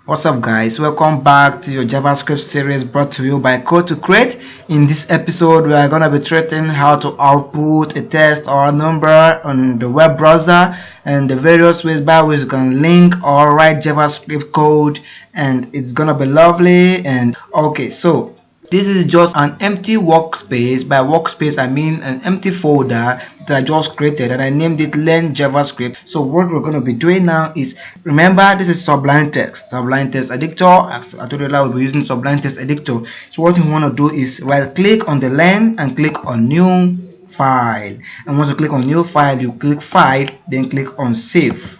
What's up guys, welcome back to your JavaScript series brought to you by Code to Create. In this episode we are going to be treating how to output a text or a number on the web browser and the various ways by which you can link or write JavaScript code, and it's gonna be lovely. And okay, so this is just an empty workspace. By workspace I mean an empty folder that I just created, and I named it Learn JavaScript. So what we're going to be doing now is, remember, this is Sublime Text Editor. As I told you, we'll be using Sublime Text Editor. So what you want to do is right click on the Learn and click on New File. And once you click on New File, you click File, then click on Save.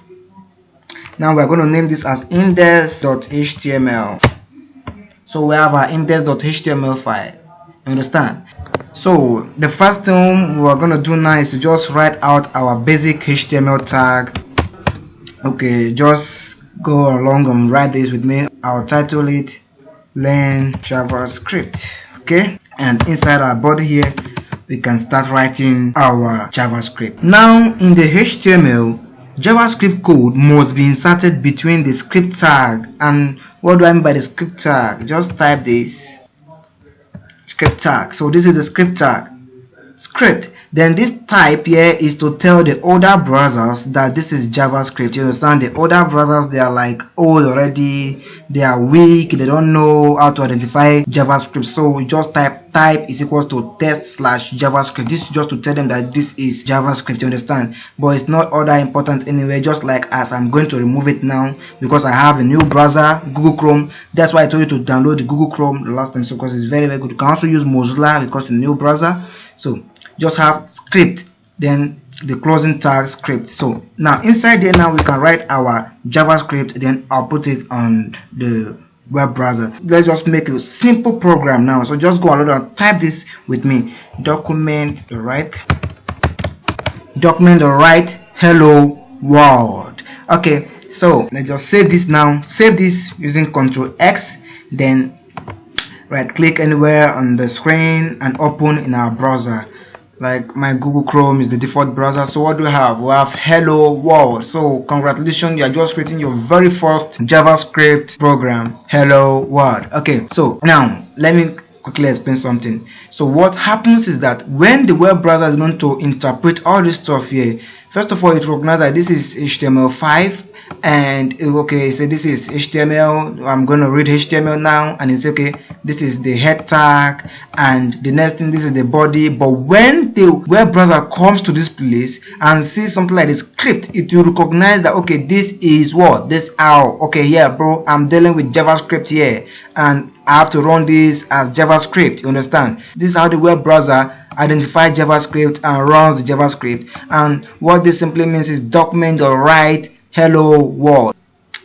Now we're going to name this as index.html. So we have our index.html file. You understand? So the first thing we're gonna do now is to just write out our basic HTML tag. Okay, just go along and write this with me. I'll title it Learn JavaScript. Okay, and inside our body here we can start writing our JavaScript. Now in the HTML, JavaScript code must be inserted between the script tag. And what do I mean by the script tag? Just type this script tag. So this is the script tag, script. Then this type here is to tell the older browsers that this is JavaScript. You understand? The older browsers, they are like old already, they are weak, they don't know how to identify JavaScript. So we just type is equals to test/JavaScript. This is just to tell them that this is JavaScript. You understand? But it's not all that important anyway. Just like as I'm going to remove it now because I have a new browser, Google Chrome. That's why I told you to download the Google Chrome the last time, so because it's very good. You can also use Mozilla because it's a new browser. So just have script, then the closing tag script. So now inside there, now we can write our JavaScript, then I'll put it on the web browser. Let's just make a simple program now. So just go ahead and type this with me. Document write hello world. Okay, so let's just save this now. Save this using Ctrl X, then right click anywhere on the screen and open in our browser. Like my Google Chrome is the default browser. So what do we have? We have hello world. So congratulations, you are just creating your very first JavaScript program, hello world. Okay, so now let me quickly explain something. So what happens is that when the web browser is going to interpret all this stuff here, first of all it recognizes that this is HTML5, and okay, so this is HTML. I'm going to read HTML now, and it's okay, this is the head tag, and the next thing, this is the body. But when the web browser comes to this place and sees something like the script, it will recognize that okay, this is what, this how, okay, yeah bro, I'm dealing with JavaScript here and I have to run this as JavaScript. You understand? This is how the web browser identifies JavaScript and runs the JavaScript. And what this simply means is document or write hello world.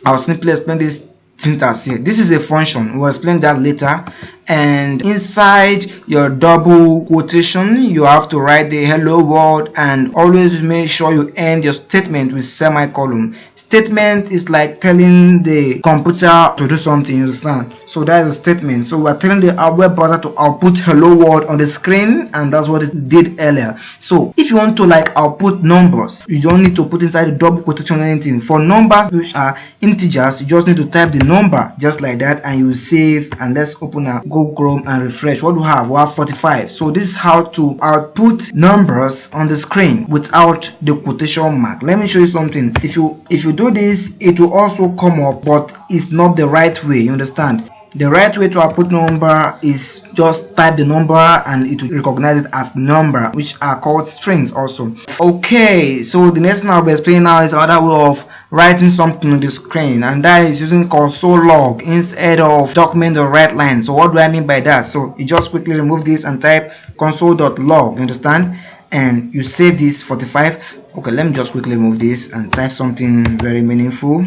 I'll simply explain this syntax here. This is a function, we'll explain that later. And inside your double quotation, you have to write the hello world, and always make sure you end your statement with semicolon. Statement is like telling the computer to do something, you understand? So that is a statement. So we're telling the web browser to output hello world on the screen, and that's what it did earlier. So if you want to like output numbers, you don't need to put inside the double quotation or anything. For numbers which are integers, you just need to type the number just like that, and you save. And let's open our Google Chrome and refresh. What do we have? We have 45. So this is how to output numbers on the screen without the quotation mark. Let me show you something. If you do this, it will also come up, but it's not the right way. You understand? The right way to output number is just type the number and it will recognize it as number, which are called strings also. Okay, so the next thing I'll be explaining now is another way of writing something on the screen, and that is using console log instead of document or write line. So what do I mean by that? So you just quickly remove this and type console.log, you understand? And you save this 45. Okay, let me just quickly remove this and type something very meaningful.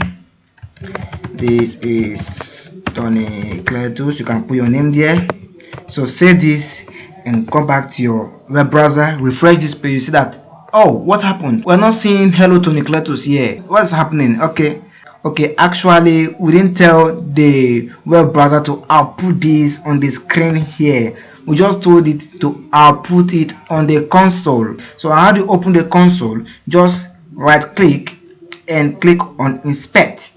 This is Tony Cletus. You can put your name there. So save this and come back to your web browser, refresh this page. You see that, oh, what happened? We're not seeing hello Tony Cletus here. What's happening? Okay, actually we didn't tell the web browser to output this on the screen here. We just told it to output it on the console. So how do you open the console? Just right click and click on inspect.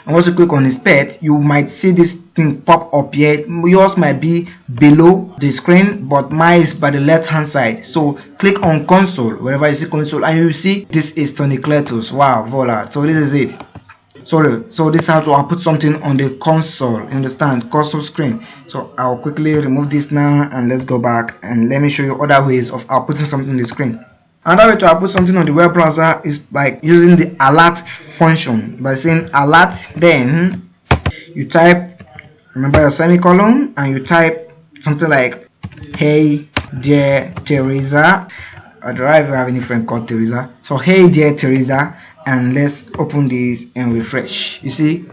and once you click on inspect, you might see this thing pop up here. Yours might be below the screen, but mine is by the left hand side. So click on console wherever you see console, and you see this is Tony Cletus. Wow, voila. So this is it. So this is how to output something on the console. Understand? Console screen. So I'll quickly remove this now, and let's go back and let me show you other ways of outputting something on the screen. Another way to output something on the web browser is by using the alert function. By saying alert, then you type, remember your semicolon, and you type something like, hey dear Teresa. I don't know if you have any friend called Teresa. So hey dear Teresa, and let's open this and refresh. You see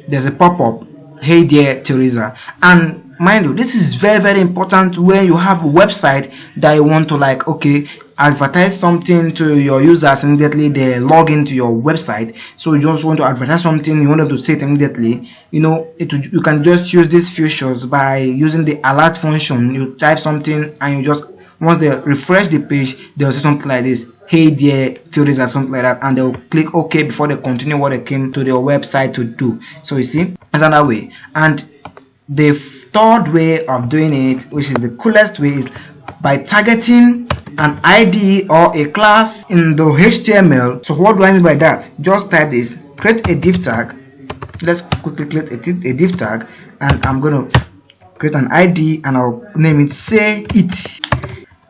there's a pop-up, hey dear Teresa. And mind you, this is very important when you have a website that you want to, like, okay, advertise something to your users immediately they log into your website. So you just want to advertise something, you want them to see it immediately. You know, you can just use these features by using the alert function. You type something, and you just, once they refresh the page, they'll see something like this, hey dear Teresa, something like that, and they'll click OK before they continue what they came to their website to do. So you see, that's another way. And the third way of doing it, which is the coolest way, is by targeting an ID or a class in the HTML. So what do I mean by that? Just type this, create a div tag. Let's quickly create a div tag, and I'm going to create an ID, and I'll name it say it.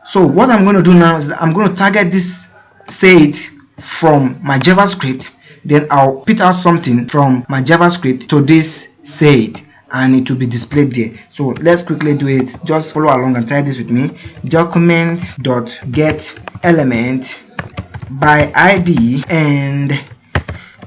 So what I'm going to do now is I'm going to target this say it from my JavaScript, then I'll put out something from my JavaScript to this say it, and it will be displayed there. So let's quickly do it. Just follow along and type this with me. Document.get element by ID, and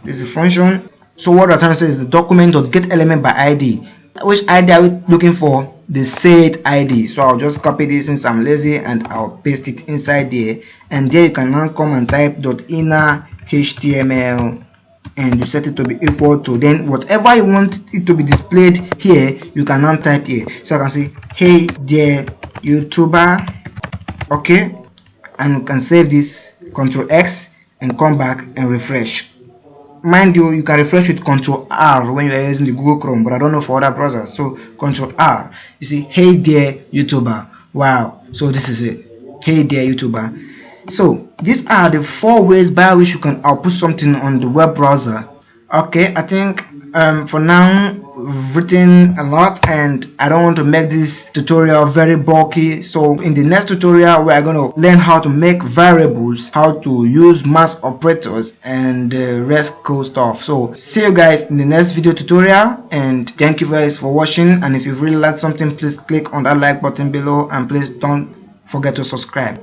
this is a function. So what I'm trying to say is the document.get element by ID. Which ID are we looking for? The set ID. So I'll just copy this since I'm lazy, and I'll paste it inside there, and there you can now come and type .inner HTML, and you set it to be equal to, then whatever you want it to be displayed here, you can now type here. So I can say hey dear YouTuber, okay, and you can save this, Ctrl X, and come back and refresh. Mind you, you can refresh with Ctrl R when you are using the Google Chrome, but I don't know for other browsers. So Ctrl R, you see hey dear YouTuber. Wow, so this is it, hey dear YouTuber. So these are the 4 ways by which you can output something on the web browser. Okay, I think for now we've written a lot, and I don't want to make this tutorial very bulky. So in the next tutorial, we are going to learn how to make variables, how to use mass operators, and rest code stuff. So see you guys in the next video tutorial, and thank you guys for watching. And if you really liked something, please click on that like button below, and please don't forget to subscribe.